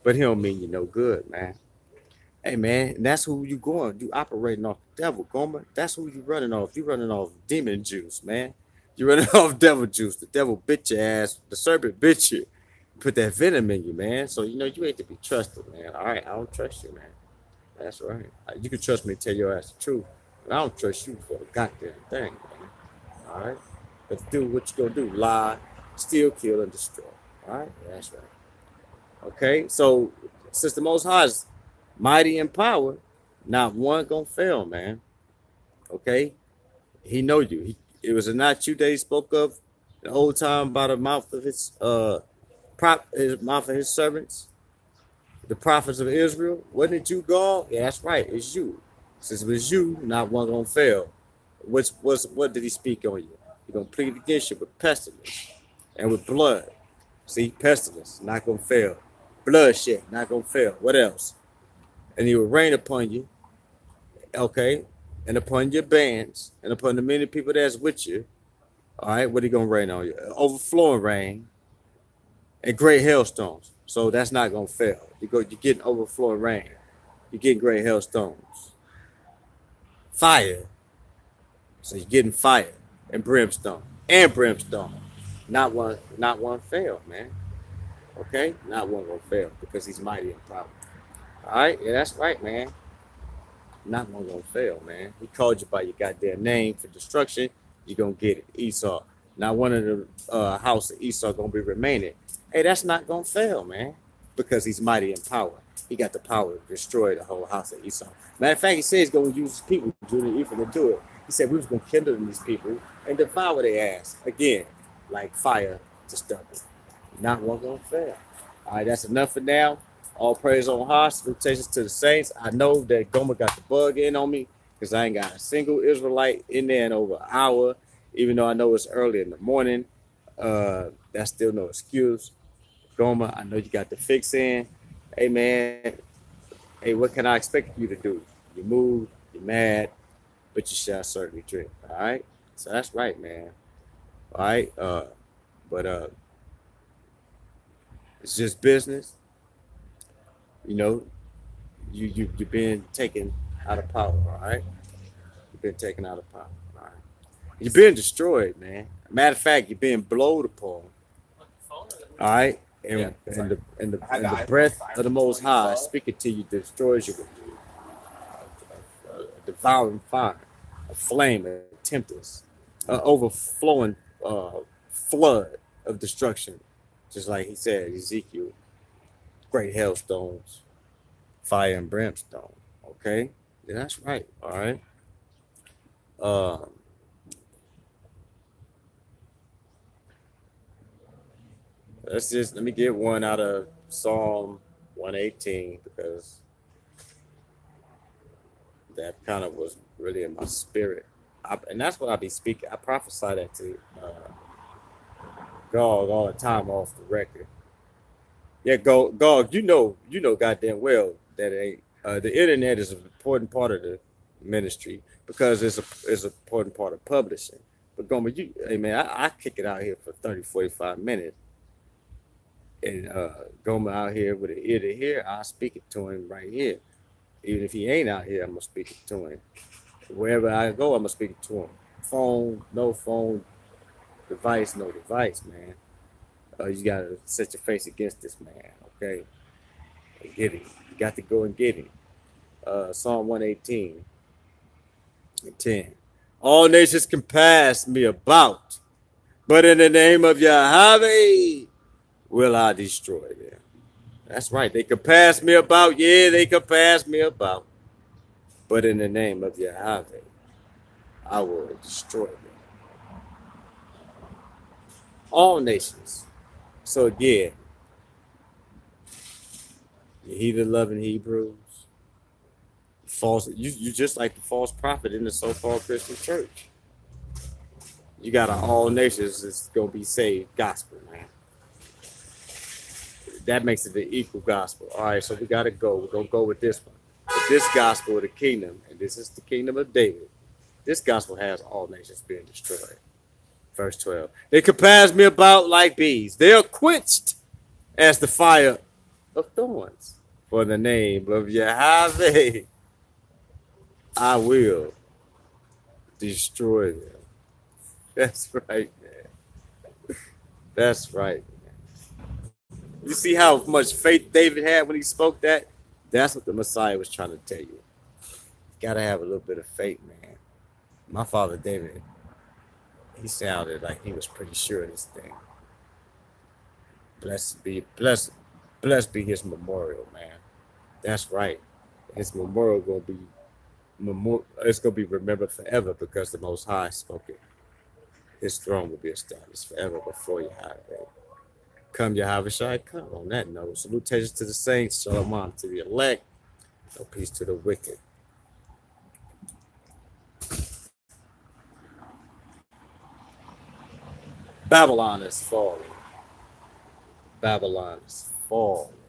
But he don't mean you no good, man. Hey, man, and that's who you going. You operating off the devil, Gomer. That's who you running off. You running off demon juice, man. You running off devil juice. The devil bit your ass. The serpent bit you. Put that venom in you, man. So, you know, you ain't to be trusted, man. All right, I don't trust you, man. That's right. You can trust me to tell your ass the truth. But I don't trust you for a goddamn thing, man. All right? Let's do what you gonna do. Lie, steal, kill, and destroy. All right? That's right. Okay? So, since the Most High is mighty in power, not one gonna fail, man. Okay? He know you. It was not you that he spoke of the whole time by the mouth of his servants, the prophets of Israel. Wasn't it you, God? Yeah, that's right. It's you. Since it was you, not one gonna fail. What did he speak on you? He's going to plead against you with pestilence and with blood. See, pestilence, not going to fail. Bloodshed, not going to fail. What else? And he will rain upon you, okay, and upon your bands, and upon the many people that's with you. All right, what are you going to rain on you? Overflowing rain and great hailstones. So that's not going to fail. You're getting overflowing rain. You're getting great hailstones. Fire. So you're getting fire and brimstone. And brimstone. Not one fail, man. Okay? Not one will fail because he's mighty in power. All right? Yeah, that's right, man. Not one gonna fail, man. He called you by your goddamn name for destruction. You're gonna get it. Esau. Not one of the house of Esau gonna be remaining. Hey, that's not gonna fail, man. Because he's mighty in power. He got the power to destroy the whole house of Esau. Matter of fact, he says he's gonna use his people, Judah, even to do it. He said we was gonna kindle these people and devour their ass again, like fire to stubble. Not one gonna fail. All right, that's enough for now. All praise on high. Salutations to the saints. I know that Gomer got the bug in on me because I ain't got a single Israelite in there in over an hour, even though I know it's early in the morning. That's still no excuse. Gomer, I know you got the fix in. Hey, man. Hey, what can I expect you to do? You move, you're mad, but you shall certainly drink. All right? So that's right, man. All right? But it's just business. You know, you've been taken out of power, all right? You've been taken out of power, all right? You've been destroyed, man. Matter of fact, you've been blowed upon, all right? And the breath of the Most High speaking to you destroys you with a devouring fire, a flame, a tempest, an overflowing flood of destruction, just like he said, Ezekiel. Great hailstones, fire and brimstone. Okay, yeah, that's right. All right. Let me get one out of Psalm 118 because that kind of was really in my spirit, and that's what I be speaking. I prophesy that to Gog all the time off the record. Yeah, Gog, you know goddamn well that it ain't the internet is an important part of the ministry because it's an important part of publishing. But Gomer, hey man, I kick it out here for 30, 45 minutes. And Gomer out here with an ear to hear, I'll speak it to him right here. Even if he ain't out here, I'm gonna speak it to him. Wherever I go, I'm gonna speak it to him. Phone, no phone, device, no device, man. You gotta set your face against this man, okay? And get him. You got to go and get him. Psalm 118 and 10. All nations can pass me about, but in the name of Yahawa will I destroy them. That's right. They could pass me about. Yeah, they could pass me about. But in the name of Yahawa, I will destroy them. All nations. So again, you heathen loving Hebrews, false. You just like the false prophet in the so-called Christian church. You got an all nations is gonna be saved gospel, man. That makes it the equal gospel. All right, so we gotta go. We're gonna go with this one. But this gospel of the kingdom, and this is the kingdom of David. This gospel has all nations being destroyed. Verse 12. They could pass me about like bees. They are quenched as the fire of thorns. For the name of Yahawa, I will destroy them. That's right, man. That's right, man. You see how much faith David had when he spoke that? That's what the Messiah was trying to tell you. You gotta have a little bit of faith, man. My father David, he sounded like he was pretty sure of this thing. Blessed be his memorial, man. That's right. His memorial it's gonna be remembered forever because the Most High spoke it. His throne will be established forever before Yahawa. Come Yahawa, come. On that note, salutations to the saints, shalom to the elect, no peace to the wicked. Babylon is falling. Babylon is falling.